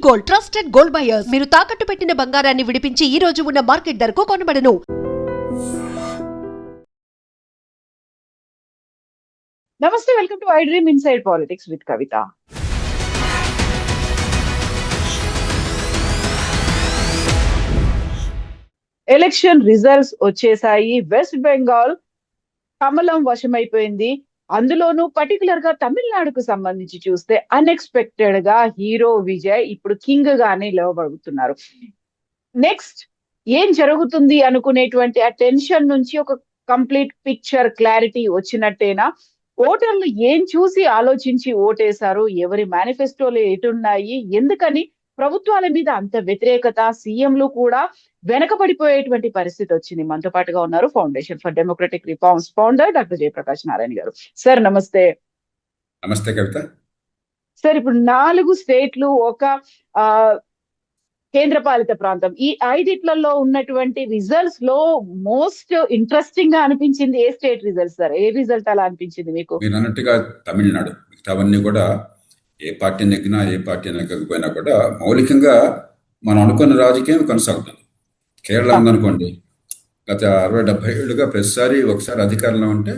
Gold, trusted gold buyers. మీరు తాకట్టు పెట్టిన బంగారాన్ని విడిపించి ఈ రోజు ఉన్న మార్కెట్ ధరకు కొనబడను. నమస్తే, welcome to I dream inside politics with Kavitha. Election results వచ్చేసాయి. వెస్ట్ బెంగాల్ కమలం వశమైపోయింది. అందులోనూ పర్టికులర్ గా తమిళనాడుకు సంబంధించి చూస్తే అన్ఎక్స్పెక్టెడ్ గా హీరో విజయ్ ఇప్పుడు కింగ్ గానే లేవబడుతున్నారు. నెక్స్ట్ ఏం జరుగుతుంది అనుకునేటువంటి ఆ టెన్షన్ నుంచి ఒక కంప్లీట్ పిక్చర్ క్లారిటీ వచ్చినట్టేనా? ఓటర్లు ఏం చూసి ఆలోచించి ఓటేశారు, ఎవరి మేనిఫెస్టోలు ఎటున్నాయి, ఎందుకని ప్రభుత్వాల మీద అంత వ్యతిరేకత, సీఎంలు కూడా వెనకబడిపోయేటువంటి పరిస్థితి వచ్చింది. మనతో పాటుగా ఉన్నారు foundation for democratic reforms founder doctor Jayaprakash Narayana గారు. సార్ నమస్తే. నమస్తే కవిత. సార్, ఇప్పుడు 4 స్టేట్లు, ఒక కేంద్ర పాలిత ప్రాంతం, ఈ 5 ఉన్నటువంటి రిజల్ట్స్ లో మోస్ట్ ఇంట్రెస్టింగ్ గా అనిపించింది ఏ స్టేట్ రిజల్ట్ సార్? ఏ రిజల్ట్ అలా అనిపించింది మీకు? మీరు అన్నట్టుగా తమిళనాడు. మిగతావన్నీ కూడా ఏ పార్టీ నెగ్గినా ఏ పార్టీ నెగ్గకపోయినా కూడా మౌలికంగా మనం అనుకున్న రాజకీయం కొనసాగుతుంది. కేరళ ఉందనుకోండి, గత 60-70 ఏళ్ళుగా ప్రతిసారి ఒకసారి అధికారంలో ఉంటే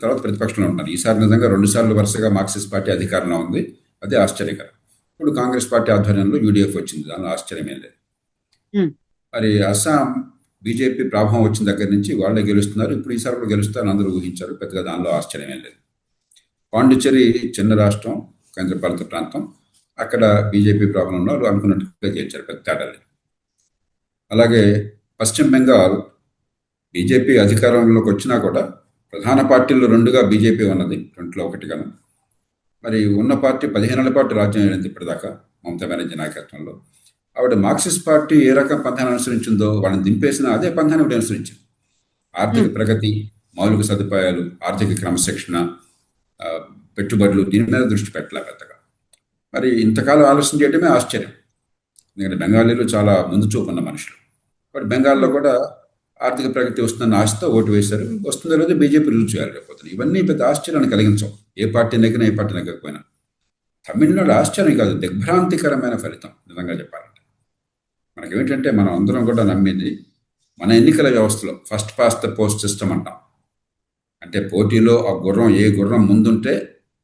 తర్వాత ప్రతిపక్షంలో ఉంటారు. ఈసారి నిజంగా 2 సార్లు వరుసగా మార్క్సిస్ట్ పార్టీ అధికారంలో ఉంది. అదే ఆశ్చర్యకరం. ఇప్పుడు కాంగ్రెస్ పార్టీ ఆధ్వర్యంలో యూడీఎఫ్ వచ్చింది, దానిలో ఆశ్చర్యమేం లేదు. మరి అస్సాం బీజేపీ ప్రభావం వచ్చిన దగ్గర నుంచి వాళ్ళే గెలుస్తున్నారు. ఇప్పుడు ఈసారి కూడా గెలుస్తారని అందరూ ఊహించారు. పెద్దగా దానిలో ఆశ్చర్యమేం లేదు. పాండిచ్చేరి చిన్న రాష్ట్రం, కేంద్రపాలిత ప్రాంతం, అక్కడ బీజేపీ ప్రభావంలో అనుకున్నట్టుగా చేర్చారు, పెద్ద తేడా లేదు. అలాగే పశ్చిమ బెంగాల్ బీజేపీ అధికారంలోకి వచ్చినా కూడా ప్రధాన పార్టీలు 2గా బీజేపీ ఉన్నది, 2లో 1గాను. మరి ఉన్న పార్టీ 15 ఏళ్ల పాటు రాజ్యం ఏడింది ఇప్పటిదాకా మమతా బెనర్జీ నాయకత్వంలో. ఆవిడ మార్క్సిస్ట్ పార్టీ ఏ రకం పంథాన్ని అనుసరించిందో వాళ్ళని దింపేసిన అదే పంథాన్ని ఆవిడ అనుసరించింది. ఆర్థిక ప్రగతి, మౌలిక సదుపాయాలు, ఆర్థిక క్రమశిక్షణ, పెట్టుబడులు, దీని మీద దృష్టి పెట్టలే పెద్దగా. మరి ఇంతకాలం ఆలోచన చేయడమే ఆశ్చర్యం. ఎందుకంటే బెంగాలీలు చాలా ముందు చూపు ఉన్న మనుషులు. బట్ బెంగాల్లో కూడా ఆర్థిక ప్రగతి వస్తుందన్న ఆశతో ఓటు వేశారు. వస్తుందో లేదో బీజేపీ రుజువు చేయాలి రేపోతుంది. ఇవన్నీ పెద్ద ఆశ్చర్యాన్ని కలిగించవు, ఏ పార్టీ నెగ్గినా ఏ పార్టీ నెగ్గకపోయినా. తమిళనాడు ఆశ్చర్యం కాదు, దిగ్భ్రాంతికరమైన ఫలితం. నిజంగా చెప్పాలంటే మనకేమిటంటే, మనం అందరం కూడా నమ్మింది మన ఎన్నికల వ్యవస్థలో first past the post system అంటాం. అంటే పోటీలో ఆ గుర్రం, ఏ గుర్రం ముందుంటే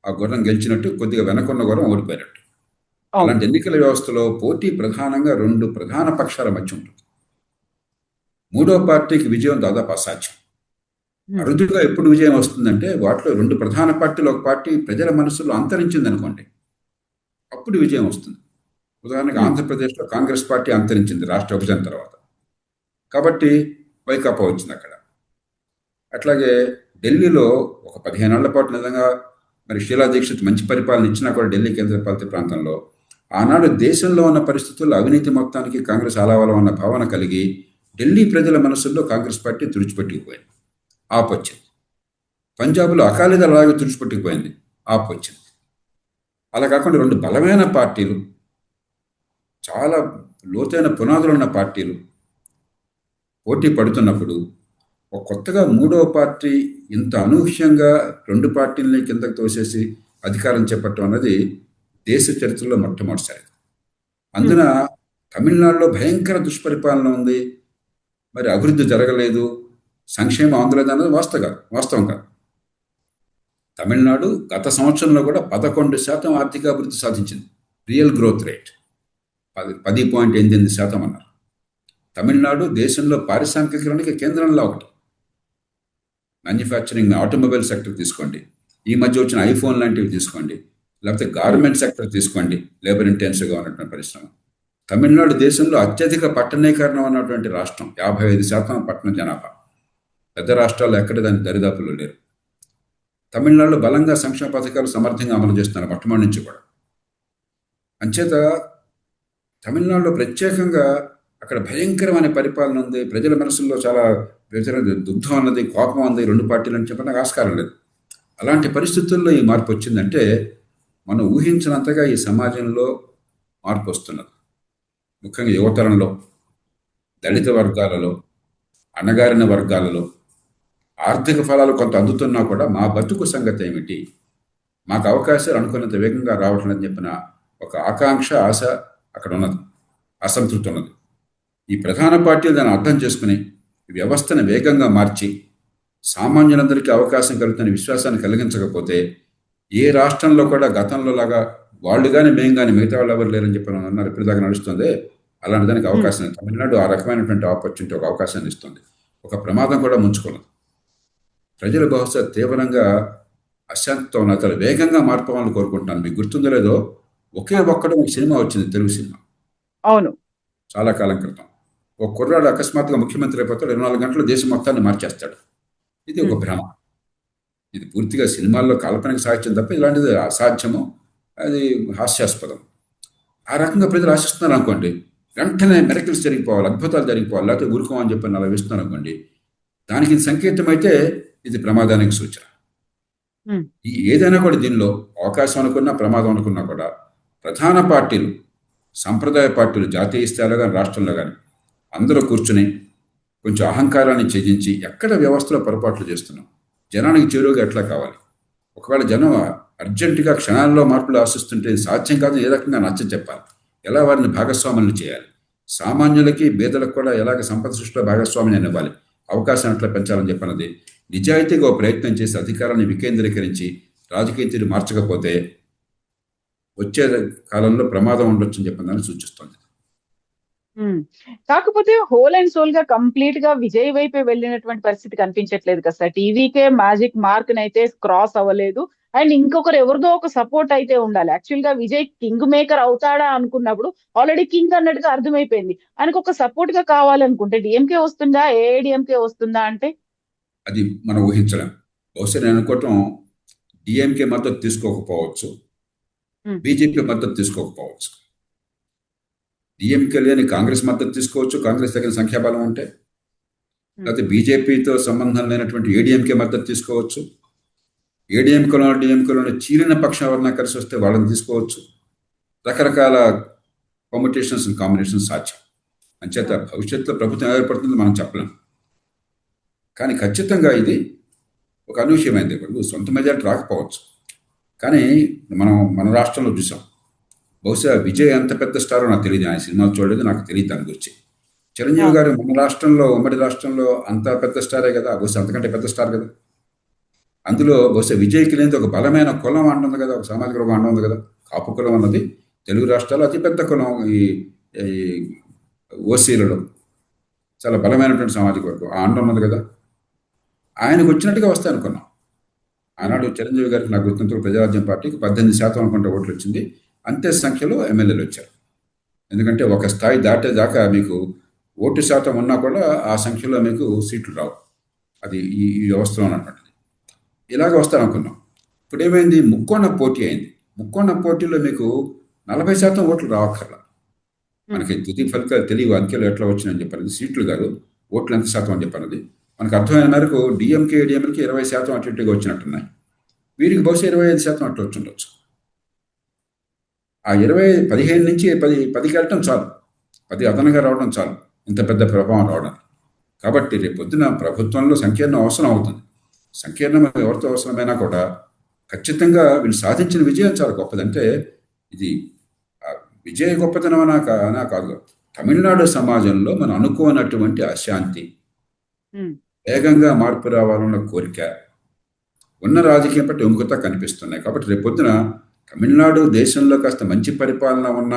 ఆ గుర్రం గెలిచినట్టు, కొద్దిగా వెనకున్న గుర్రం ఓడిపోయినట్టు. అలాంటి ఎన్నికల వ్యవస్థలో పోటీ ప్రధానంగా 2 ప్రధాన పక్షాల మధ్య ఉంటుంది. 3వ పార్టీకి విజయం దాదాపు అసాధ్యం. అరుదుగా ఎప్పుడు విజయం వస్తుందంటే వాటిలో 2 ప్రధాన పార్టీలు, ఒక పార్టీ ప్రజల మనసులో అంతరించింది అనుకోండి, అప్పుడు విజయం వస్తుంది. ఉదాహరణకు ఆంధ్రప్రదేశ్లో కాంగ్రెస్ పార్టీ అంతరించింది రాష్ట్ర విభజన తర్వాత, కాబట్టి వైకాపా వచ్చింది అక్కడ. అట్లాగే ఢిల్లీలో ఒక 15 ఏళ్ల పాటు నిజంగా మరి షీలా దీక్షిత్ మంచి పరిపాలన ఇచ్చినా కూడా ఢిల్లీ కేంద్రపాలిత ప్రాంతంలో ఆనాడు దేశంలో ఉన్న పరిస్థితుల్లో అవినీతి మొత్తానికి కాంగ్రెస్ ఆలావలం అన్న భావన కలిగి ఢిల్లీ ప్రజల మనసుల్లో కాంగ్రెస్ పార్టీ తుడిచిపెట్టుకుపోయింది, ఆపొచ్చింది. పంజాబ్లో అకాలీదళ్ అలాగే తుడిచిపెట్టుకుపోయింది, ఆపొచ్చింది. అలా కాకుండా 2 బలమైన పార్టీలు, చాలా లోతైన పునాదులు ఉన్న పార్టీలు పోటీ పడుతున్నప్పుడు ఒక కొత్తగా 3వ పార్టీ ఇంత అనూహ్యంగా 2 పార్టీలని కిందకు తోసేసి అధికారం చేపట్టడం అన్నది దేశ చరిత్రలో మొట్టమొదటిసారి. అందున తమిళనాడులో భయంకర దుష్పరిపాలన ఉంది, మరి అభివృద్ధి జరగలేదు, సంక్షేమం అందలేదు అన్నది వాస్తవం కాదు. తమిళనాడు గత సంవత్సరంలో కూడా 11% ఆర్థిక అభివృద్ధి సాధించింది. రియల్ గ్రోత్ రేట్ 10.8% అన్నారు. తమిళనాడు దేశంలో పారిశ్రామికీకరణకి కేంద్రంలో ఒకటి. మ్యానుఫ్యాక్చరింగ్, ఆటోమొబైల్ సెక్టర్ తీసుకోండి, ఈ మధ్య వచ్చిన ఐఫోన్ లాంటివి తీసుకోండి, లేకపోతే గార్మెంట్ సెక్టర్ తీసుకోండి, లేబర్ ఇంటెన్సివ్గా ఉన్నటువంటి పరిశ్రమ. తమిళనాడు దేశంలో అత్యధిక పట్టణీకరణ ఉన్నటువంటి రాష్ట్రం, 55% పట్టణ జనాభా. పెద్ద రాష్ట్రాల్లో ఎక్కడ దాని దరిదాపుల్లో లేరు. తమిళనాడులో బలంగా సంక్షేమ పథకాలు సమర్థంగా అమలు చేస్తున్నారు మొట్టమొదటి నుంచి కూడా. అంచేత తమిళనాడులో ప్రత్యేకంగా అక్కడ భయంకరమైన పరిపాలన ఉంది, ప్రజల మనసుల్లో చాలా దుగ్ధం అన్నది, కోపం ఉంది 2 పార్టీలు అని చెప్పడానికి ఆస్కారం లేదు. అలాంటి పరిస్థితుల్లో ఈ మార్పు వచ్చిందంటే మనం ఊహించినంతగా ఈ సమాజంలో మార్పు వస్తున్నది. ముఖ్యంగా యువతరంలో, దళిత వర్గాలలో, అణగారిన వర్గాలలో ఆర్థిక ఫలాలు కొంత అందుతున్నా కూడా మా బతుకు సంగతి ఏమిటి, మాకు అవకాశాలు అనుకున్నంత వేగంగా రావట్లేదని చెప్పిన ఒక ఆకాంక్ష, ఆశ అక్కడ ఉన్నది, అసంతృప్తి ఉన్నది. ఈ ప్రధాన పార్టీలు దాన్ని అర్థం చేసుకుని వ్యవస్థను వేగంగా మార్చి సామాన్యులందరికీ అవకాశం కలుగుతున్న విశ్వాసాన్ని కలిగించకపోతే ఏ రాష్ట్రంలో కూడా గతంలో లాగా వాళ్ళు కానీ మేము కానీ మిగతా వాళ్ళు ఎవరు లేరని చెప్పి అన్నారు ఇప్పటిదాకా నడుస్తుంది. అలాంటి దానికి అవకాశం లేదు. తమిళనాడు ఆ రకమైనటువంటి ఆపర్చునిటీ, ఒక అవకాశాన్ని ఇస్తుంది. ఒక ప్రమాదం కూడా ముంచుకున్నది. ప్రజలు బహుశా తీవ్రంగా అశాంతితో ఉన్న అతను వేగంగా మార్పులను కోరుకుంటున్నాను. మీకు గుర్తుందో లేదో, ఒకే ఒక్కడు ఒక సినిమా వచ్చింది, తెలుగు సినిమా, అవును, చాలా కాలం క్రితం. ఒక కుర్రాడు అకస్మాత్తుగా ముఖ్యమంత్రి అయిపోతాడు, 24 గంటలు దేశం మొత్తాన్ని మార్చేస్తాడు. ఇది ఒక భ్రమ. ఇది పూర్తిగా సినిమాల్లో కాల్పనిక సాహిత్యం తప్ప ఇలాంటిది అసాధ్యము, అది హాస్యాస్పదం. ఆ రకంగా ప్రజలు ఆశిస్తున్నారు అనుకోండి, వెంటనే మెరకిల్స్ జరిగిపోవాలి, అద్భుతాలు జరిగిపోవాలి, లేకపోతే ఊరుకోమని చెప్పి అలా వేస్తున్నారు అనుకోండి, దానికి ఇది సంకేతం అయితే ఇది ప్రమాదానికి సూచన. ఏదైనా కూడా దీనిలో అవకాశం అనుకున్నా ప్రమాదం అనుకున్నా కూడా ప్రధాన పార్టీలు, సంప్రదాయ పార్టీలు, జాతీయ స్థాయిలో కానీ రాష్ట్రంలో కానీ అందరూ కూర్చుని కొంచెం అహంకారాన్ని ఛేదించి ఎక్కడ వ్యవస్థలో పొరపాట్లు చేస్తున్నాం, జనానికి చేరువుగా ఎట్లా కావాలి, ఒకవేళ జనం అర్జెంటుగా క్షణాల్లో మార్పులు ఆశిస్తుంటే ఇది సాధ్యం కాదు, ఏ రకంగా నచ్చ చెప్పాలి, ఎలా వారిని భాగస్వాములను చేయాలి, సామాన్యులకి పేదలకు కూడా ఎలాగ సంపద సృష్టిలో భాగస్వామ్యాన్ని ఇవ్వాలి, అవకాశం ఎట్లా పెంచాలని చెప్పన్నది నిజాయితీగా ప్రయత్నం చేసి అధికారాన్ని వికేంద్రీకరించి రాజకీయ తీరు మార్చకపోతే వచ్చే కాలంలో ప్రమాదం ఉండొచ్చు అని చెప్పని సూచిస్తుంది. కాకపోతే హోల్ అండ్ సోల్ గా కంప్లీట్ గా విజయ్ వైపే వెళ్ళినటువంటి పరిస్థితి కనిపించట్లేదు కదా సార్. టీవీకే మ్యాజిక్ మార్క్ నైతే క్రాస్ అవ్వలేదు. అండ్ ఇంకొకరు ఎవరిదో ఒక సపోర్ట్ అయితే ఉండాలి. యాక్చువల్ గా విజయ్ కింగ్ మేకర్ అవుతాడా అనుకున్నప్పుడు ఆల్రెడీ కింగ్ అన్నట్టుగా అర్థమైపోయింది. ఆయనకు ఒక సపోర్ట్ గా కావాలనుకుంటే డిఎంకే వస్తుందా, ఏఐడిఎంకే వస్తుందా అంటే అది మనం ఊహించలేం. బహుశా నేను అనుకోవటం డిఎంకే మద్దతు తీసుకోకపోవచ్చు, బీజేపీ మద్దతు తీసుకోకపోవచ్చు. డిఎంకే లేని కాంగ్రెస్ మద్దతు తీసుకోవచ్చు, కాంగ్రెస్ తగిన సంఖ్యాబలం ఉంటే. లేకపోతే బీజేపీతో సంబంధం లేనటువంటి ఏడీఎంకే మద్దతు తీసుకోవచ్చు. ఏడీఎంకేలో డిఎంకేలోని చీలిన పక్షం ఎవరన్నా కలిసి వస్తే వాళ్ళని తీసుకోవచ్చు. రకరకాల కాంబినేషన్స్ అండ్ కాంబినేషన్స్ సాధ్యం. అంచేత భవిష్యత్తులో ప్రభుత్వం ఏర్పడుతుందో మనం చెప్పలేం. కానీ ఖచ్చితంగా ఇది ఒక అనూహ్యమైనది. ఇప్పుడు సొంత మెజారిటీ రాకపోవచ్చు, కానీ మన రాష్ట్రంలో చూసాం. బహుశా విజయ్ ఎంత పెద్ద స్టారో నాకు తెలియదు, ఆయన సినిమాలు చూడలేదు, నాకు తెలియదు దాని గురించి. చిరంజీవి గారు మన రాష్ట్రంలో, ఉమ్మడి రాష్ట్రంలో అంత పెద్ద స్టారే కదా, బహుశా అంతకంటే పెద్ద స్టార్ కదా. అందులో బహుశా విజయ్కి లేని ఒక బలమైన కులం అంటుంది కదా, ఒక సామాజిక వర్గం అంటుంది కదా. కాపు కులం అన్నది తెలుగు రాష్ట్రాల్లో అతిపెద్ద కులం. ఈ ఓసీలలో చాలా బలమైనటువంటి సామాజిక వర్గం ఆ అంటున్నది కదా. ఆయనకు వచ్చినట్టుగా వస్తాయి అనుకున్నాం. ఆనాడు చిరంజీవి గారికి నాకు గుర్తుంటే ప్రజారాజ్యం పార్టీకి 18% అనుకుంటే ఓట్లు వచ్చింది. అంతే సంఖ్యలో ఎమ్మెల్యేలు వచ్చారు. ఎందుకంటే ఒక స్థాయి దాటేదాకా మీకు ఓటు శాతం ఉన్నా కూడా ఆ సంఖ్యలో మీకు సీట్లు రావు. అది ఈ వ్యవస్థలో ఉన్నటువంటిది. ఇలాగ వస్తారనుకున్నాం. ఇప్పుడు ఏమైంది, ముక్కోణ పోటీ అయింది. ముక్కోణ పోటీలో మీకు 40% ఓట్లు రావక్కర్లా. మనకి తుది ఫలితాలు తెలియవు, అంకెలు ఎట్లా వచ్చినాయని చెప్పారు. సీట్లు కాదు, ఓట్లు ఎంత శాతం అని చెప్పారు. మనకు అర్థమైన మేరకు డిఎంకే ఏడీఎంకి 20% అటు ఇటుగా వచ్చినట్టున్నాయి. వీరికి బహుశా 25% అట్లా వచ్చి ఉండొచ్చు. ఆ 15 నుంచి 10కి వెళ్ళటం చాలు, 10 అదనంగా రావడం చాలు, ఇంత పెద్ద ప్రభావం రావడం. కాబట్టి రేపు పొద్దున ప్రభుత్వంలో సంకీర్ణం అవసరం అవుతుంది. సంకీర్ణం ఎవరితో అవసరమైనా కూడా ఖచ్చితంగా వీళ్ళు సాధించిన విజయం చాలా గొప్పది. అంటే ఇది విజయ గొప్పతనం అనా కాదు, తమిళనాడు సమాజంలో మనం అనుకోనటువంటి అశాంతి, వేగంగా మార్పు రావాలన్న కోరిక, ఉన్న రాజకీయం పట్ల విముఖత కనిపిస్తున్నాయి. కాబట్టి రేపు పొద్దున తమిళనాడు దేశంలో కాస్త మంచి పరిపాలన ఉన్న,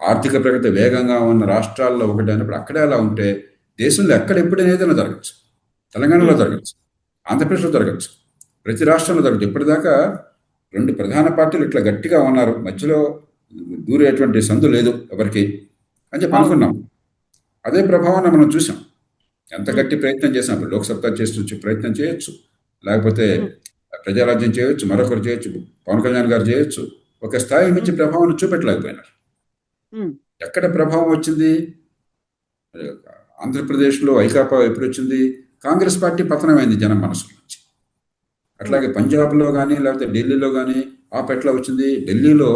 ఆర్థిక ప్రగతి వేగంగా ఉన్న రాష్ట్రాల్లో ఒకటి అయినప్పుడు అక్కడే అలా ఉంటే దేశంలో ఎక్కడ ఎప్పుడైనా ఏదైనా జరగచ్చు. తెలంగాణలో జరగచ్చు, ఆంధ్రప్రదేశ్లో జరగచ్చు, ప్రతి రాష్ట్రంలో జరగచ్చు. ఇప్పటిదాకా 2 ప్రధాన పార్టీలు ఇట్లా గట్టిగా ఉన్నారు, మధ్యలో దూరేటువంటి సందు లేదు ఎవరికి అని చెప్పి అనుకున్నాం. అదే ప్రభావాన్ని మనం చూసాం. ఎంత గట్టి ప్రయత్నం చేసినప్పుడు లోక్సత్తా చేసి ప్రయత్నం చేయొచ్చు, లేకపోతే ప్రజారాజ్యం చేయొచ్చు, మరొకరు చేయొచ్చు, పవన్ కళ్యాణ్ గారు చేయొచ్చు. ఒక స్థాయి నుంచి ప్రభావాన్ని చూపెట్టలేకపోయినారు. ఎక్కడ ప్రభావం వచ్చింది? ఆంధ్రప్రదేశ్లో ఐకాపా ఎప్పుడు వచ్చింది? కాంగ్రెస్ పార్టీ పతనమైంది జనం మనసు నుంచి. అట్లాగే పంజాబ్లో కానీ లేకపోతే ఢిల్లీలో కానీ ఆప్ ఎట్లా వచ్చింది? ఢిల్లీలో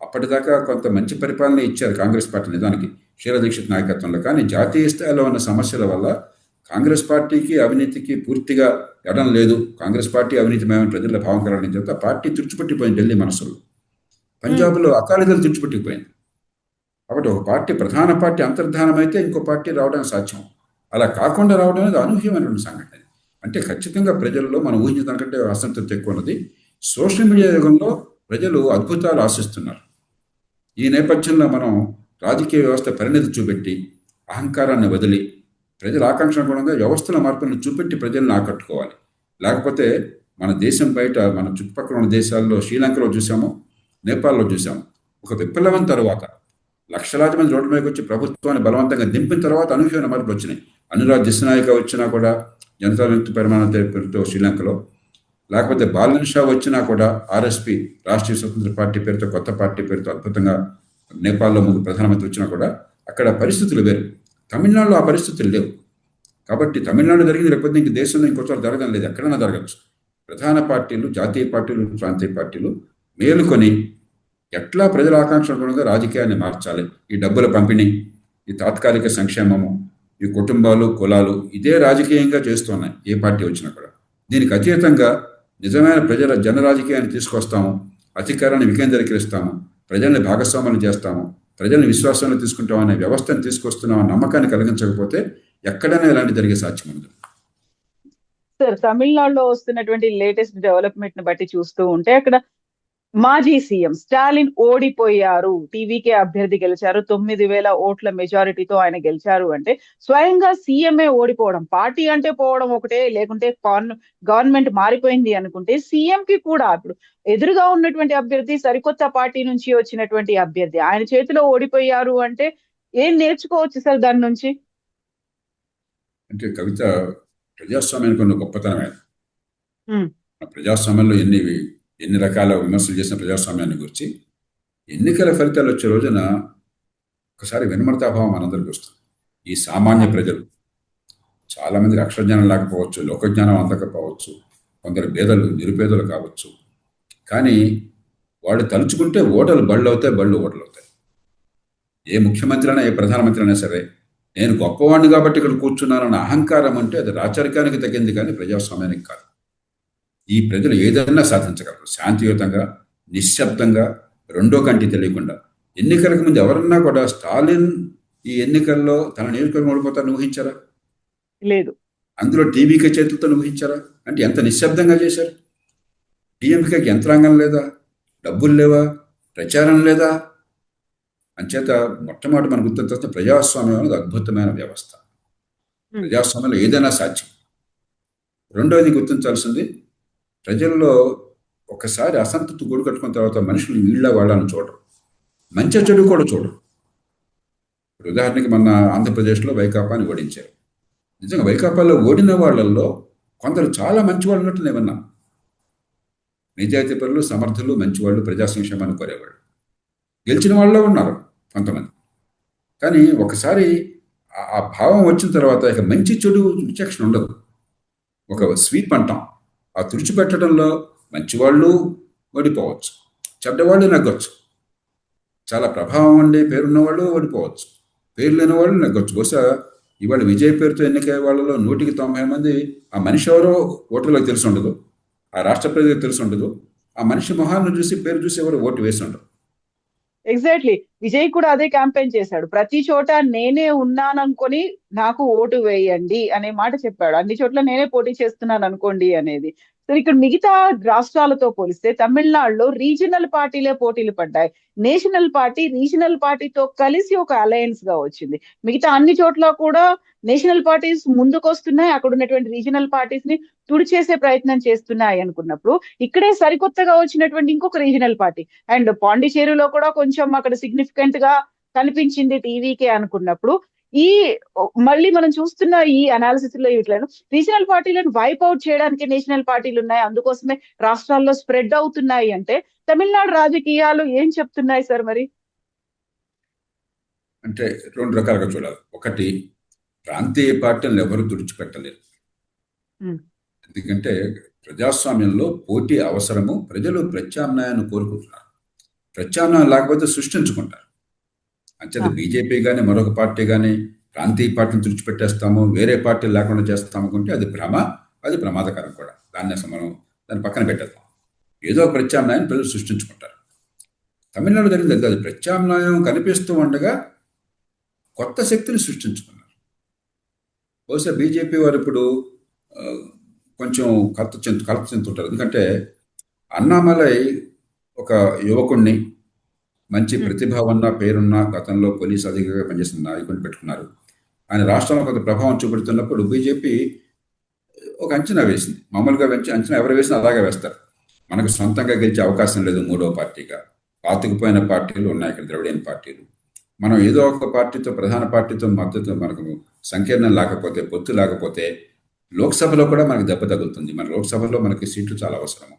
అప్పటిదాకా కొంత మంచి పరిపాలన ఇచ్చారు కాంగ్రెస్ పార్టీ నిజానికి షీలా దీక్షిత్ నాయకత్వంలో. కానీ జాతీయ స్థాయిలో ఉన్న సమస్యల వల్ల కాంగ్రెస్ పార్టీకి అవినీతికి పూర్తిగా ఎడం లేదు. కాంగ్రెస్ పార్టీ అవినీతిమయమైన ప్రజల భావం కలగడం చేత పార్టీ తుడిచిపెట్టిపోయింది ఢిల్లీ మనసులో. పంజాబ్లో అకాలీదళ్ తుడిచిపెట్టిపోయింది. కాబట్టి ఒక పార్టీ ప్రధాన పార్టీ అంతర్ధానం అయితే ఇంకో పార్టీ రావడానికి సాధ్యం. అలా కాకుండా రావడం అనేది అనూహ్యమైనటువంటి సంఘటన. అంటే ఖచ్చితంగా ప్రజల్లో మనం ఊహించిన దానికంటే అసంతృప్తి ఎక్కువ ఉన్నది. సోషల్ మీడియా యుగంలో ప్రజలు అద్భుతాలు ఆశిస్తున్నారు. ఈ నేపథ్యంలో మనం రాజకీయ వ్యవస్థ పరిణతి చూపెట్టి అహంకారాన్ని వదిలి ప్రజల ఆకాంక్ష అనుగుణంగా వ్యవస్థల మార్పులను చూపెట్టి ప్రజలను ఆకట్టుకోవాలి. లేకపోతే మన దేశం బయట మన చుట్టుపక్కల ఉన్న దేశాల్లో శ్రీలంకలో చూసాము, నేపాల్లో చూసాము. ఒక విప్లవం తర్వాత లక్షలాది మంది రోడ్డు మీదకి వచ్చి ప్రభుత్వాన్ని బలవంతంగా దింపిన తర్వాత అనూహ్యమైన మార్పులు వచ్చినాయి. అనురాగ్ దిశనాయక వచ్చినా కూడా జనతా విముక్తి పరిమాణ పేరుతో శ్రీలంకలో, లేకపోతే బాలన్ షా వచ్చినా కూడా ఆర్ఎస్పి రాష్ట్రీయ స్వతంత్ర పార్టీ పేరుతో కొత్త పార్టీ పేరుతో అద్భుతంగా నేపాల్లో ముగ్గురు ప్రధానమంత్రి వచ్చినా కూడా అక్కడ పరిస్థితులు వేరు. తమిళనాడులో ఆ పరిస్థితులు లేవు. కాబట్టి తమిళనాడు జరిగింది, లేకపోతే ఇంక దేశంలో ఇంకోచోట జరగడం లేదు, ఎక్కడైనా జరగచ్చు. ప్రధాన పార్టీలు, జాతీయ పార్టీలు, ప్రాంతీయ పార్టీలు మేలుకొని ఎట్లా ప్రజల ఆకాంక్ష అనుగుణంగా రాజకీయాన్ని మార్చాలి. ఈ డబ్బుల పంపిణీ, ఈ తాత్కాలిక సంక్షేమము, ఈ కుటుంబాలు, కులాలు ఇదే రాజకీయంగా చేస్తున్నాయి ఏ పార్టీ వచ్చినా కూడా. దీనికి అతీతంగా నిజమైన ప్రజల జన రాజకీయాన్ని తీసుకొస్తాము, అధికారాన్ని వికేంద్రీకరిస్తాము, ప్రజల్ని భాగస్వామ్యం చేస్తాము, ప్రజల్ని విశ్వాసంలో తీసుకుంటామనే వ్యవస్థను తీసుకొస్తున్నామనే నమ్మకాన్ని కలిగించకపోతే ఎక్కడైనా ఇలాంటి జరిగే సాధ్యం ఉండదు. సార్, తమిళనాడులో వస్తున్నటువంటి లేటెస్ట్ డెవలప్మెంట్ ని బట్టి చూస్తూ ఉంటే అక్కడ మాజీ సీఎం స్టాలిన్ ఓడిపోయారు, టీవీకే అభ్యర్థి గెలిచారు, 9,000 ఓట్ల మెజారిటీతో ఆయన గెలిచారు అంటే స్వయంగా సీఎంఏ ఓడిపోవడం. పార్టీ అంటే పోవడం ఒకటే, లేకుంటే గవర్నమెంట్ మారిపోయింది అనుకుంటే సీఎం కి కూడా ఇప్పుడు ఎదురుగా ఉన్నటువంటి అభ్యర్థి సరికొత్త పార్టీ నుంచి వచ్చినటువంటి అభ్యర్థి, ఆయన చేతిలో ఓడిపోయారు అంటే ఏం నేర్చుకోవచ్చు సార్ దాని నుంచి? అంటే కవిత, ప్రజాస్వామ్యానికి ఉన్న గొప్పతనమే. ప్రజాస్వామ్యంలో ఎన్ని రకాల విమర్శలు చేసిన ప్రజాస్వామ్యాన్ని గురించి ఎన్నికల ఫలితాలు వచ్చే రోజున ఒకసారి వినమ్రతాభావం మనందరికీ వస్తుంది. ఈ సామాన్య ప్రజలు చాలా మందికి అక్షరజ్ఞానం లేకపోవచ్చు, లోకజ్ఞానం అందకపోవచ్చు, కొందరు నిరుపేదలు కావచ్చు. కానీ వాళ్ళు తలుచుకుంటే ఓటలు బళ్ళు అవుతాయి, బళ్ళు ఓటలు అవుతాయి. ఏ ముఖ్యమంత్రి అయినా, ఏ ప్రధానమంత్రి అయినా సరే నేను గొప్పవాడిని కాబట్టి ఇక్కడ కూర్చున్నానన్న అహంకారం అంటే అది రాచరికానికి తగ్గింది, కానీ ప్రజాస్వామ్యానికి కాదు. ఈ ప్రజలు ఏదైనా సాధించగలరు శాంతియుతంగా, నిశ్శబ్దంగా, రెండో కంటి తెలియకుండా. ఎన్నికలకు ముందు ఎవరన్నా కూడా స్టాలిన్ ఈ ఎన్నికల్లో తన నియోజకవర్గం ఓడిపోతారని ఊహించారా? లేదు. అందులో టీవీకే చేతులతో ఊహించారా? అంటే ఎంత నిశ్శబ్దంగా చేశారు. టీఎంకేకి యంత్రాంగం లేదా, డబ్బులు లేవా, ప్రచారం లేదా? అంచేత మొట్టమొదటి మనం గుర్తించాల్సిన ప్రజాస్వామ్యం అనేది అద్భుతమైన వ్యవస్థ. ప్రజాస్వామ్యంలో ఏదైనా సాధ్యం. రెండవది గుర్తించాల్సింది, ప్రజల్లో ఒకసారి అసంతృప్తి గూడు కట్టుకున్న తర్వాత మనుషులు వీళ్ళ వాళ్ళని చూడరు, మంచి చెడు కూడా చూడరు. ఉదాహరణకి మన ఆంధ్రప్రదేశ్లో వైకాపాని ఓడించారు. నిజంగా వైకాపాలో ఓడిన వాళ్ళల్లో కొందరు చాలా మంచి వాళ్ళు ఉన్నట్టు నేను విన్నాను. నిజాయితీ పరులు, సమర్థులు, మంచివాళ్ళు, ప్రజా సంక్షేమాన్ని కోరేవాళ్ళు. గెలిచిన వాళ్ళలో ఉన్నారు కొంతమంది. కానీ ఒకసారి ఆ భావం వచ్చిన తర్వాత ఇక మంచి చెడు విచక్షణ ఉండదు. ఒక స్వీప్ అంటాం, ఆ తుడిచిపెట్టడంలో మంచివాళ్ళు ఓడిపోవచ్చు, చెడ్డవాళ్ళు నెగ్గొచ్చు. చాలా ప్రభావం ఉండే పేరున్న వాళ్ళు ఓడిపోవచ్చు, పేరు లేని వాళ్ళు నెగ్గొచ్చు. బహుశా ఇవాళ విజయ్ పేరుతో ఎన్నికయ్యే వాళ్ళలో 190 మంది ఆ మనిషి ఎవరో ఓటర్లకు తెలిసి ఉండదు, ఆ రాష్ట్ర ప్రజలకు తెలిసి ఉండదు, ఆ మనిషి మొహాన్ని చూసి పేరు చూసి ఎవరు ఓటు వేసి ఉండరు. ఎగ్జాక్ట్లీ. విజయ్ కూడా అదే క్యాంపెయిన్ చేశాడు. ప్రతి చోట నేనే ఉన్నాననుకొని నాకు ఓటు వేయండి అనే మాట చెప్పాడు. అన్ని చోట్ల నేనే పోటీ చేస్తున్నాను అనుకోండి అనేది. సో ఇక్కడ మిగతా రాష్ట్రాలతో పోలిస్తే తమిళనాడులో రీజనల్ పార్టీలే పోటీలు పడ్డాయి. నేషనల్ పార్టీ రీజనల్ పార్టీతో కలిసి ఒక అలయన్స్ గా వచ్చింది. మిగతా అన్ని చోట్ల కూడా నేషనల్ పార్టీస్ ముందుకు వస్తున్నాయి, అక్కడ ఉన్నటువంటి రీజనల్ పార్టీస్ ని తుడిచేసే ప్రయత్నం చేస్తున్నాయి అనుకున్నప్పుడు ఇక్కడే సరికొత్తగా వచ్చినటువంటి ఇంకొక రీజనల్ పార్టీ అండ్ పాండిచేరిలో కూడా కొంచెం అక్కడ సిగ్నిఫికెంట్ గా కనిపించింది టీవీకే అనుకున్నప్పుడు ఈ మళ్ళీ మనం చూస్తున్న ఈ అనాలిసిస్ లో ఇట్లను రీజనల్ పార్టీలను వైప్ అవుట్ చేయడానికి నేషనల్ పార్టీలు ఉన్నాయి, అందుకోసమే రాష్ట్రాల్లో స్ప్రెడ్ అవుతున్నాయి అంటే తమిళనాడు రాజకీయాలు ఏం చెప్తున్నాయి సార్ మరి? అంటే రెండు రకాలుగా చూడాలి. ఒకటి, ప్రాంతీయ పార్టీలను ఎవరు తుడిచిపెట్టలేరు. ఎందుకంటే ప్రజాస్వామ్యంలో పోటీ అవసరము, ప్రజలు ప్రత్యామ్నాయాన్ని కోరుకుంటున్నారు. ప్రత్యామ్నాయం లేకపోతే సృష్టించుకుంటారు. అంచేత బీజేపీ కానీ మరొక పార్టీ కానీ ప్రాంతీయ పార్టీని తుడిచిపెట్టేస్తాము, వేరే పార్టీలు లేకుండా చేస్తాము అనుకుంటే అది భ్రమ, అది ప్రమాదకరం కూడా. దాన్ని అసలు మనం దాన్ని పక్కన పెట్టేద్దాం. ఏదో ప్రత్యామ్నాయాన్ని ప్రజలు సృష్టించుకుంటారు. తమిళనాడు జరిగింది అది. ప్రత్యామ్నాయం కనిపిస్తూ ఉండగా కొత్త శక్తిని సృష్టించుకున్నారు. బహుశా బీజేపీ వారు ఇప్పుడు ఆ, కొంచెం కలత చెందుతుంటారు. ఎందుకంటే అన్నామలై ఒక యువకుణ్ణి, మంచి ప్రతిభ ఉన్న పేరున్న, గతంలో పోలీస్ అధికారిగా పనిచేసిన నాయకుడిని పెట్టుకున్నారు. ఆయన రాష్ట్రంలో కొంత ప్రభావం చూపెడుతున్నప్పుడు బీజేపీ ఒక అంచనా వేసింది. మామూలుగా అంచనా ఎవరు వేసినా అలాగే వేస్తారు. మనకు సొంతంగా గెలిచే అవకాశం లేదు మూడో పార్టీగా. పాతుకుపోయిన పార్టీలు ఉన్నాయి ఇక్కడ, ద్రవిడియన్ పార్టీలు. మనం ఏదో ఒక పార్టీతో, ప్రధాన పార్టీతో మద్దతు మనకు సంకీర్ణం లేకపోతే, పొత్తు లేకపోతే లోక్సభలో కూడా మనకు దెబ్బ తగులుతుంది. మన లోక్సభలో మనకి సీట్లు చాలా అవసరం.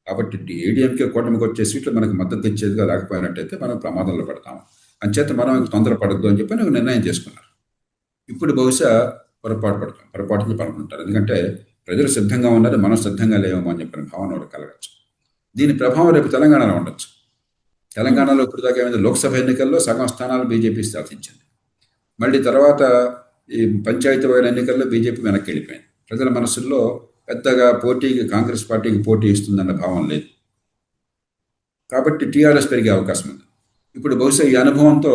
కాబట్టి ఏడీఎంకే కూటమికి వచ్చే సీట్లు మనకు మద్దతు ఇచ్చేదిగా లేకపోయినట్టయితే మనం ప్రమాదంలో పడతాం. అంచేత మనం తొందరపడద్దు అని చెప్పి ఒక నిర్ణయం చేసుకున్నారు. ఇప్పుడు బహుశా పొరపాటుని పడుకుంటారు. ఎందుకంటే ప్రజలు సిద్ధంగా ఉన్నారు, మనం సిద్ధంగా లేవేమో అని చెప్పిన భావన ఒకటి కలగచ్చు. దీని ప్రభావం రేపు తెలంగాణలో ఉండొచ్చు. తెలంగాణలో ఇప్పుడు దాకా ఏమైంది, లోక్సభ ఎన్నికల్లో సగం స్థానాలు బీజేపీ సాధించింది. మళ్ళీ తర్వాత ఈ పంచాయతీ ఎన్నికల్లో బీజేపీ వెనక్కి వెళ్ళిపోయింది. ప్రజల మనసుల్లో పెద్దగా కాంగ్రెస్ పార్టీకి పోటీ ఇస్తుందన్న భావం లేదు. కాబట్టి టీఆర్ఎస్ పెరిగే అవకాశం ఉంది. ఇప్పుడు బహుశా ఈ అనుభవంతో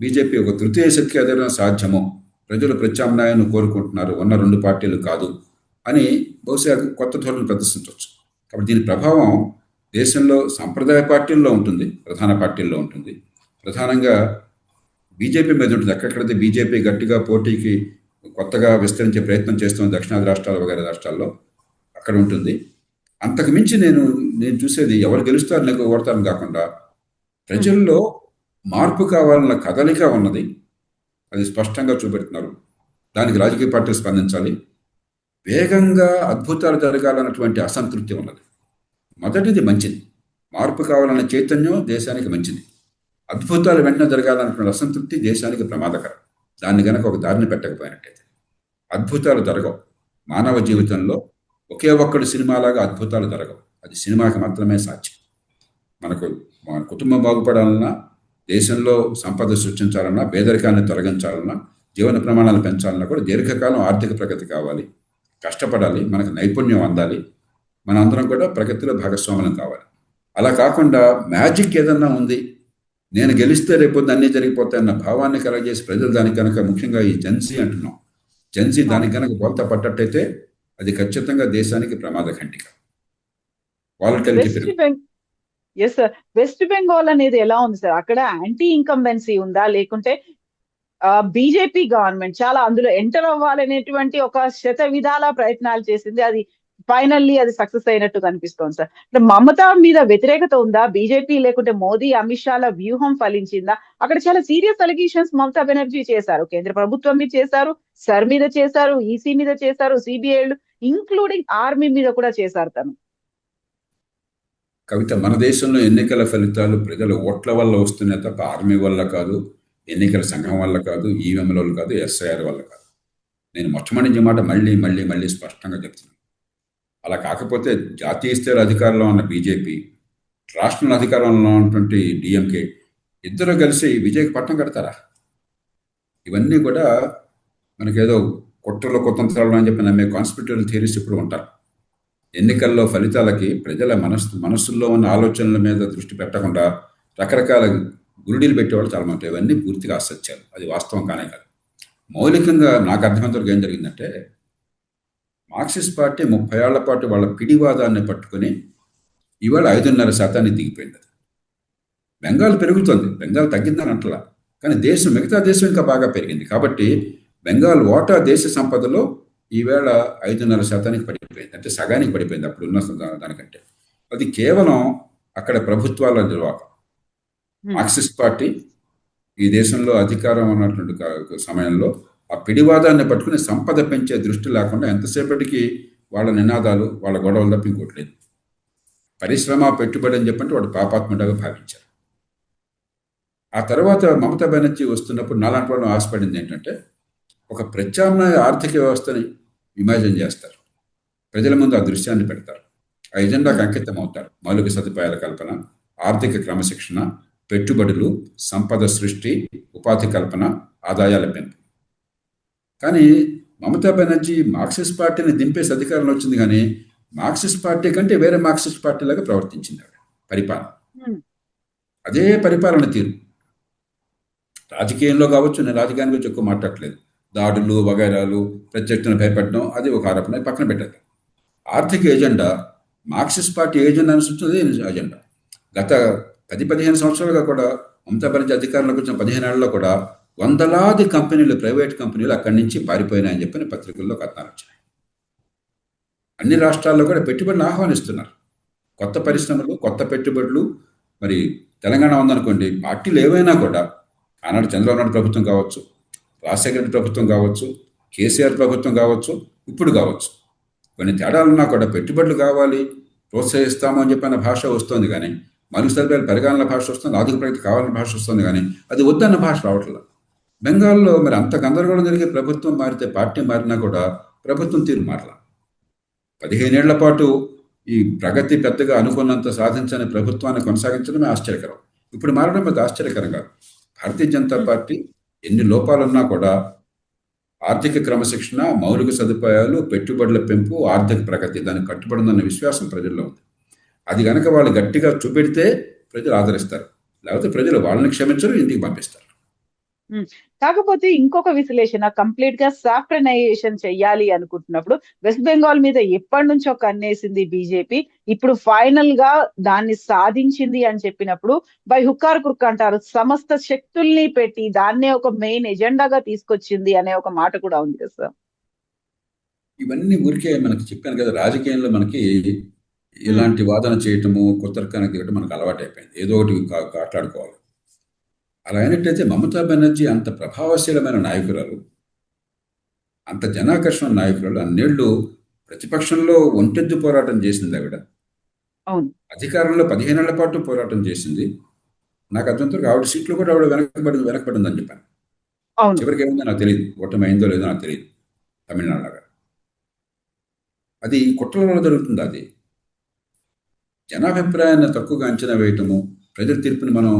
బీజేపీ ఒక తృతీయ శక్తి ఎదగడం సాధ్యమో, ప్రజలు ప్రత్యామ్నాయాన్ని కోరుకుంటున్నారు, ఉన్న రెండు పార్టీలు కాదు అని బహుశా కొత్త ధోరణి ప్రదర్శించవచ్చు. కాబట్టి దీని ప్రభావం దేశంలో సంప్రదాయ పార్టీల్లో ఉంటుంది, ప్రధాన పార్టీల్లో ఉంటుంది, ప్రధానంగా బీజేపీ మీద ఉంటుంది. ఎక్కడెక్కడైతే బీజేపీ గట్టిగా పోటీకి కొత్తగా విస్తరించే ప్రయత్నం చేస్తున్న దక్షిణాది రాష్ట్రాలు వగైరా రాష్ట్రాల్లో అక్కడ ఉంటుంది. అంతకు మించి నేను చూసేది ఎవరు గెలుస్తారు లేక ఓడతారని కాకుండా ప్రజల్లో మార్పు కావాలన్న కదలిక ఉన్నది. అది స్పష్టంగా చూపెడుతున్నారు. దానికి రాజకీయ పార్టీలు స్పందించాలి. వేగంగా అద్భుతాలు జరగాలన్నటువంటి అసంతృప్తి ఉన్నది. మొదటిది మంచిది, మార్పు కావాలన్న చైతన్యం దేశానికి మంచిది. అద్భుతాలు వెంటనే జరగాలన్నటువంటి అసంతృప్తి దేశానికి ప్రమాదకరం. దాన్ని గనక ఒక దారిని పెట్టకపోయినట్టయితే అద్భుతాలు జరగవు. మానవ జీవితంలో ఒకే ఒక్కడు సినిమాలాగా అద్భుతాలు జరగవు. అది సినిమాకి మాత్రమే సాధ్యం. మన కుటుంబం బాగుపడాలన్నా, దేశంలో సంపద సృష్టించాలన్నా, పేదరికాన్ని తొలగించాలన్నా, జీవన ప్రమాణాలు పెంచాలన్నా కూడా దీర్ఘకాలం ఆర్థిక ప్రగతి కావాలి. కష్టపడాలి, మనకు నైపుణ్యం అందాలి, మన అందరం కూడా ప్రగతిలో భాగస్వాములం కావాలి. అలా కాకుండా మ్యాజిక్ ఏదన్నా ఉంది, నేను గెలిస్తే రేపొద్దు అన్నీ జరిగిపోతాయన్న భావాన్ని కలగజేసి ప్రజలు దానికి కనుక, ముఖ్యంగా ఈ జెన్సీ అంటున్నాం, జెన్సీ దానికి కనుక బోల్తా పట్టట్టయితే అది ఖచ్చితంగా దేశానికి ప్రమాద ఖండిక. వెస్ట్ బెంగాల్ అనేది ఎలా ఉంది సార్? అక్కడ యాంటీ ఇన్కంబెన్సీ ఉందా, లేకుంటే బీజేపీ గవర్నమెంట్ చాలా అందులో ఎంటర్ అవ్వాలనేటువంటి ఒక శత విధాల ప్రయత్నాలు చేసింది, అది ఫైనల్లీ అది సక్సెస్ అయినట్టు కనిపిస్తోంది సార్? అంటే మమతా మీద వ్యతిరేకత ఉందా బీజేపీ, లేకుంటే మోదీ అమిత్ షాల వ్యూహం ఫలించిందా? అక్కడ చాలా సీరియస్ అలిగేషన్స్ మమతా బెనర్జీ చేశారు, కేంద్ర ప్రభుత్వం మీద చేశారు, సర్ మీద చేశారు, ఈసీ మీద చేశారు, సిబిఐలు ఇంక్లూడింగ్ ఆర్మీ మీద కూడా చేశారు తను. కవిత, మన దేశంలో ఎన్నికల ఫలితాలు ప్రజల ఓట్ల వల్ల వస్తున్నాయి తప్ప ఆర్మీ వల్ల కాదు, ఎన్నికల సంఘం వల్ల కాదు, ఈవీఎంల వల్ల కాదు, ఎస్ఐఆర్ వల్ల కాదు. నేను మొట్టమొదటి మాట మళ్ళీ మళ్ళీ మళ్ళీ స్పష్టంగా చెప్తున్నాను. అలా కాకపోతే జాతీయ స్థాయి అధికారంలో ఉన్న బీజేపీ, రాష్ట్రంలో అధికారంలో ఉన్నటువంటి డిఎంకే ఇద్దరు కలిసి విజయకి పట్టం కడతారా? ఇవన్నీ కూడా మనకేదో కుట్రలో కుతంత్రాలు అని చెప్పి నమ్మే కాన్స్పిరేటరీ థియరీస్ ఇప్పుడు ఉంటారు. ఎన్నికల్లో ఫలితాలకి ప్రజల మనస్సుల్లో ఉన్న ఆలోచనల మీద దృష్టి పెట్టకుండా రకరకాల గురుడీలు పెట్టేవాళ్ళు చాలా మంది. ఇవన్నీ పూర్తిగా అసత్యాలు, అది వాస్తవం కానే కాదు. మౌలికంగా నాకు అర్థమైనంతవరకు ఏం జరిగిందంటే, మార్క్సిస్ట్ పార్టీ 30 ఏళ్ల పాటు వాళ్ళ పిడివాదాన్ని పట్టుకుని ఇవాళ 5.5% దిగిపోయింది. బెంగాల్ పెరుగుతుంది, బెంగాల్ తగ్గిందని అంటలా, కానీ మిగతా దేశం ఇంకా బాగా పెరిగింది. కాబట్టి బెంగాల్ ఓటా దేశ సంపదలో ఈవేళ 5.5% పడిపోయింది, అంటే సగానికి పడిపోయింది అప్పుడు ఉన్న దానికంటే. అది కేవలం అక్కడ ప్రభుత్వాల నిర్వాహకం. మార్క్సిస్ట్ పార్టీ ఈ దేశంలో అధికారం ఉన్నటువంటి సమయంలో ఆ పిడివాదాన్ని పట్టుకుని సంపద పెంచే దృష్టి లేకుండా ఎంతసేపటికి వాళ్ళ నినాదాలు, వాళ్ళ గొడవలు తప్ప ఇంకోటి లేదు. పరిశ్రమ, పెట్టుబడి అని చెప్పంటే వాడు పాపాత్ముడిగా భావించారు. ఆ తర్వాత మమతా బెనర్జీ వస్తున్నప్పుడు నాలాంటి వాళ్ళు ఆశపడింది ఏంటంటే, ఒక ప్రత్యామ్నాయ ఆర్థిక వ్యవస్థని ఇమాజిన్ చేస్తారు, ప్రజల ముందు ఆ దృశ్యాన్ని పెడతారు, ఆ ఎజెండాకు అంకితం అవుతారు. మౌలిక సదుపాయాల కల్పన, ఆర్థిక క్రమశిక్షణ, పెట్టుబడులు, సంపద సృష్టి, ఉపాధి కల్పన, ఆదాయాల పెంపు. కానీ మమతా బెనర్జీ మార్క్సిస్ట్ పార్టీని దింపేసి అధికారంలో వచ్చింది, కానీ మార్క్సిస్ట్ పార్టీ కంటే వేరే మార్క్సిస్ట్ పార్టీలాగా ప్రవర్తించింది ఆవిడ పరిపాలన. అదే పరిపాలన తీరు. రాజకీయంలో కావచ్చు, నేను రాజకీయాన్ని గురించి ఎక్కువ మాట్లాడట్లేదు. దాడులు వగైరాలు, ప్రత్యర్థులను భయపెట్టడం అది ఒక ఆరోపణ, అది పక్కన పెట్టాలి. ఆర్థిక ఎజెండా మార్క్సిస్ట్ పార్టీ ఏజెండా అనుసరించేది ఎజెండా. గత 10-15 సంవత్సరాలుగా కూడా మమతా బెనర్జీ అధికారంలోకి వచ్చిన 15 ఏళ్లలో కూడా వందలాది కంపెనీలు, ప్రైవేట్ కంపెనీలు అక్కడి నుంచి పారిపోయినాయని చెప్పిన పత్రికల్లో కథనాలు వచ్చినాయి. అన్ని రాష్ట్రాల్లో కూడా పెట్టుబడులు ఆహ్వానిస్తున్నారు. కొత్త పరిశ్రమలు, కొత్త పెట్టుబడులు. మరి తెలంగాణ ఉందనుకోండి, పార్టీలు ఏవైనా కూడా, ఆనాడు చంద్రబాబు నాయుడు ప్రభుత్వం కావచ్చు, రాజశేఖర రెడ్డి ప్రభుత్వం కావచ్చు, కేసీఆర్ ప్రభుత్వం కావచ్చు, ఇప్పుడు కావచ్చు, కొన్ని తేడాలున్నా కూడా పెట్టుబడులు కావాలి, ప్రోత్సహిస్తాము అని చెప్పిన భాష వస్తుంది. కానీ మరుగు సదుపాయాలు పెరగాలన్న భాష వస్తుంది, ఆర్థిక ప్రగతి కావాలన్న భాష వస్తుంది. కానీ అది వద్దన్న భాష రావట్లేదు. బెంగాల్లో మరి అంత గందరగోళం జరిగే ప్రభుత్వం మారితే, పార్టీ మారినా కూడా ప్రభుత్వం తీరు మారల. 15 ఏళ్ల పాటు ఈ ప్రగతి పెద్దగా అనుకున్నంత సాధించని ప్రభుత్వాన్ని కొనసాగించడమే ఆశ్చర్యకరం. ఇప్పుడు మారడం పెద్ద ఆశ్చర్యకరం కాదు. భారతీయ జనతా పార్టీ ఎన్ని లోపాలున్నా కూడా ఆర్థిక క్రమశిక్షణ, మౌలిక సదుపాయాలు, పెట్టుబడుల పెంపు, ఆర్థిక ప్రగతి, దానికి కట్టుబడిందన్న విశ్వాసం ప్రజల్లో ఉంది. అది కనుక వాళ్ళు గట్టిగా చూపెడితే ప్రజలు ఆదరిస్తారు, లేకపోతే ప్రజలు వాళ్ళని క్షమించరు, ఇంటికి పంపిస్తారు. కాకపోతే ఇంకొక విశ్లేషణ, కంప్లీట్ గా సాఫ్రనైజేషన్ చెయ్యాలి అనుకుంటున్నప్పుడు వెస్ట్ బెంగాల్ మీద ఎప్పటి నుంచో కన్నేసింది బీజేపీ. ఇప్పుడు ఫైనల్ గా దాన్ని సాధించింది అని చెప్పినప్పుడు బై హుక్కార్ కుర్క్ అంటారు, సమస్త శక్తుల్ని పెట్టి దాన్నే ఒక మెయిన్ ఎజెండాగా తీసుకొచ్చింది అనే ఒక మాట కూడా ఉంది కదా సార్. ఇవన్నీ ఊరికే మనకి చెప్పాను కదా, రాజకీయంలో మనకి ఇలాంటి వాదన చేయటము, కుతర్కానికి దిగటం మనకు అలవాటు అయిపోయింది. ఏదో ఒకటి కాట్లాడుకోవాలి. అలా అయినట్టయితే మమతా బెనర్జీ అంత ప్రభావశీలమైన నాయకురాలు, అంత జనాకర్షణ నాయకురాలు, అన్నేళ్లు ప్రతిపక్షంలో ఒంటెద్దు పోరాటం చేసింది ఆవిడ. అవును, అధికారంలో 15 ఏళ్ల పాటు పోరాటం చేసింది. నాకు అర్థంతో ఆవిడ సీట్లు కూడా ఆవిడ వెనకబడిందని చెప్పాను. అవును, చివరికి ఏముందో నాకు తెలియదు, ఓటమి అయిందో లేదో నాకు తెలియదు. తమిళనాడులాగా అది కుట్రల వల్ల జరుగుతుంది. అది జనాభిప్రాయాన్ని తక్కువగా అంచనా వేయటము, ప్రజల తీర్పుని మనం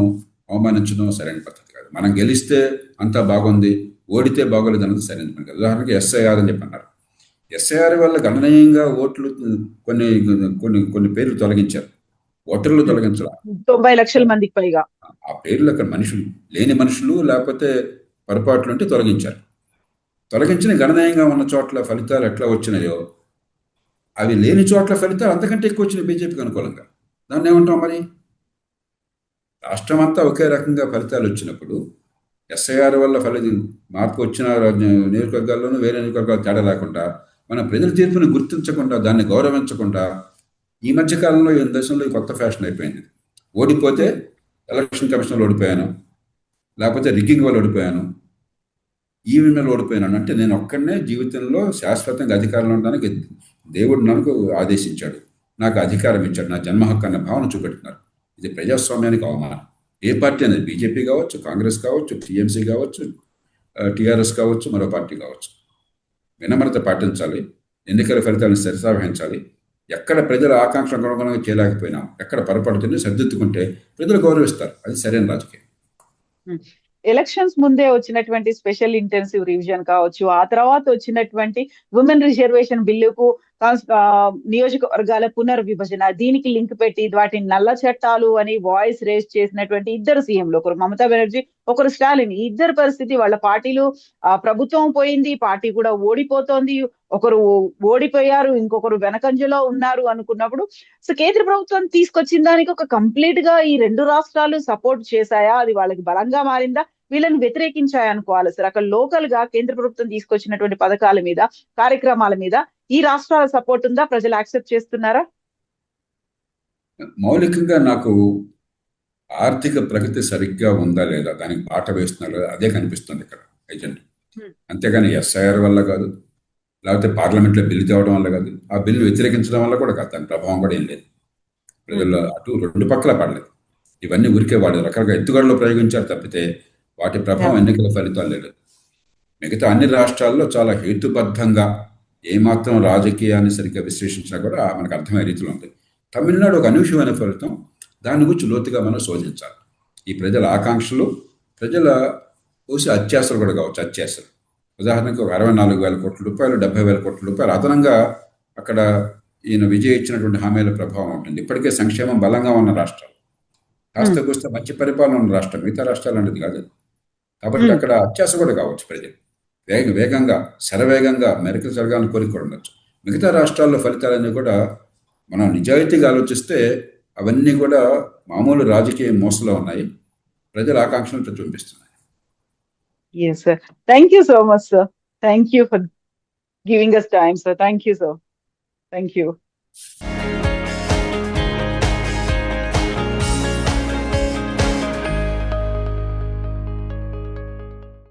అవమానించడం సరైన పద్ధతి కాదు. మనం గెలిస్తే అంతా బాగుంది, ఓడితే బాగోలేదు అన్నది సరైన పని కాదు. ఉదాహరణకి ఎస్ఐఆర్ అని చెప్పన్నారు. ఎస్ఐఆర్ వల్ల గణనీయంగా ఓట్లు కొన్ని కొన్ని కొన్ని పేర్లు తొలగించారు, ఓటర్లు తొలగించారు. 90 లక్షల మందికి పైగా ఆ పేర్లు అక్కడ మనుషులు, లేని మనుషులు లేకపోతే పొరపాట్లు ఉంటే తొలగించారు. తొలగించిన గణనీయంగా ఉన్న చోట్ల ఫలితాలు ఎట్లా వచ్చినాయో, అవి లేని చోట్ల ఫలితాలు అంతకంటే ఎక్కువ వచ్చినాయి బీజేపీకి అనుకూలంగా. దాన్ని ఏమంటాం మరి? రాష్ట్రం అంతా ఒకే రకంగా ఫలితాలు వచ్చినప్పుడు ఎస్ఐఆర్ వల్ల మార్పు వచ్చిన నియోజకవర్గాల్లోనూ వేరే నియోజకవర్గాలు తేడా లేకుండా, మన ప్రజల తీర్పుని గుర్తించకుండా, దాన్ని గౌరవించకుండా, ఈ మధ్యకాలంలో ఈ దేశంలో కొత్త ఫ్యాషన్ అయిపోయింది. ఓడిపోతే ఎలక్షన్ కమిషన్లో ఓడిపోయాను, లేకపోతే రిగ్గింగ్ వల్ల ఓడిపోయాను, ఈవీఎంలో ఓడిపోయాను అంటే నేను ఒక్కడనే జీవితంలో శాశ్వతంగా అధికారంలో ఉండడానికి దేవుడు నాకు ఆదేశించాడు, నాకు అధికారం ఇచ్చాడు, నా జన్మ హక్కు అన్న భావన చూపెడుతున్నారు. ఇది ప్రజాస్వామ్యానికి అవమానం. ఏ పార్టీ అనేది, బీజేపీ కావచ్చు, కాంగ్రెస్ కావచ్చు, టీఎంసీ కావచ్చు, టీఆర్ఎస్ కావచ్చు, మరో పార్టీ కావచ్చు, వినమ్రత పాటించాలి, ఎన్నికల ఫలితాలను సరిసావహించాలి. ఎక్కడ ప్రజల ఆకాంక్షలకు అనుగుణంగా చేయలేకపోయినా, ఎక్కడ పొరపాటుని సరిదిద్దుకుంటే ప్రజలు గౌరవిస్తారు. అది సరైన రాజకీయం. ఎలక్షన్స్ ముందే వచ్చినటువంటి స్పెషల్ ఇంటెన్సివ్ రివిజన్ కావచ్చు, ఆ తర్వాత వచ్చినటువంటి ఉమెన్ రిజర్వేషన్ బిల్లుకు నియోజకవర్గాల పునర్విభజన, దీనికి లింక్ పెట్టి వాటిని నల్ల చట్టాలు అని వాయిస్ రేస్ చేసినటువంటి ఇద్దరు సీఎంలు, ఒకరు మమతా బెనర్జీ, ఒకరు స్టాలిన్. ఈ ఇద్దరు పరిస్థితి, వాళ్ళ పార్టీలు ప్రభుత్వం పోయింది, పార్టీ కూడా ఓడిపోతోంది, ఒకరు ఓడిపోయారు, ఇంకొకరు వెనకంజలో ఉన్నారు అనుకున్నప్పుడు సో కేంద్ర ప్రభుత్వం తీసుకొచ్చిన దానికి ఒక కంప్లీట్ గా ఈ రెండు రాష్ట్రాలు సపోర్ట్ చేశాయా, అది వాళ్ళకి బలంగా మారిందా, వీళ్ళని వ్యతిరేకించాయనుకోవాలి సార్? అక్కడ లోకల్ గా కేంద్ర ప్రభుత్వం తీసుకొచ్చినటువంటి పథకాల మీద, కార్యక్రమాల మీద ఈ రాష్ట్రాల సపోర్ట్ ఉందా? ప్రజలు యాక్సెప్ట్ చేస్తున్నారా? మౌలికంగా నాకు ఆర్థిక ప్రగతి సరిగ్గా ఉందా లేదా, దానికి బాట వేస్తున్నారు, అదే కనిపిస్తుంది ఇక్కడ ఏజెంట్. అంతేగాని ఎస్ఐఆర్ వల్ల కాదు, లేకపోతే పార్లమెంట్లో బిల్లు తేవడం వల్ల కాదు, ఆ బిల్లు వ్యతిరేకించడం వల్ల కూడా కాదు, దాని ప్రభావం కూడా ఏం లేదు. ప్రజల్లో అటు రెండు పక్కల పడలేదు. ఇవన్నీ ఊరికే వాళ్ళు రకరకాల ఎత్తుగడలో ప్రయోగించారు తప్పితే వాటి ప్రభావం ఎన్నికల ఫలితాలు లేదు. మిగతా అన్ని రాష్ట్రాల్లో చాలా హేతుబద్ధంగా, ఏమాత్రం రాజకీయాన్ని సరిగ్గా విశ్లేషించినా కూడా మనకు అర్థమయ్యే రీతిలో ఉంది. తమిళనాడు ఒక అనూహ్యమైన ఫలితం, దాని గురించి లోతుగా మనం శోధించాలి. ఈ ప్రజల ఆకాంక్షలు, ప్రజల బహుశా అత్యాశలు కూడా కావచ్చు, అత్యాశలు. ఉదాహరణకు ఒక 64,000 కోట్ల రూపాయలు, 70,000 కోట్ల రూపాయలు అదనంగా అక్కడ ఈయన విజయ్ ఇచ్చినటువంటి హామీల ప్రభావం ఉంటుంది. ఇప్పటికే సంక్షేమం బలంగా ఉన్న రాష్ట్రాలు, కాస్త కూస్త మంచి పరిపాలన ఉన్న రాష్ట్రం, మిగతా రాష్ట్రాలు అనేది కాదు. కాబట్టి అక్కడ అత్యాశ కూడా కావచ్చు ప్రజలు, వేగంగా శరవేగంగా మెరుకులు జరగాలని కోరిక కూడా ఉండొచ్చు. మిగతా రాష్ట్రాల్లో ఫలితాలన్నీ కూడా మనం నిజాయితీగా ఆలోచిస్తే అవన్నీ కూడా మామూలు రాజకీయ మోసలో ఉన్నాయి, ప్రజల ఆకాంక్షలను ప్రతిబింబిస్తున్నాయి. Yes, sir. Thank you so much, sir. Thank you for giving us time, sir. Thank you, sir. Thank you.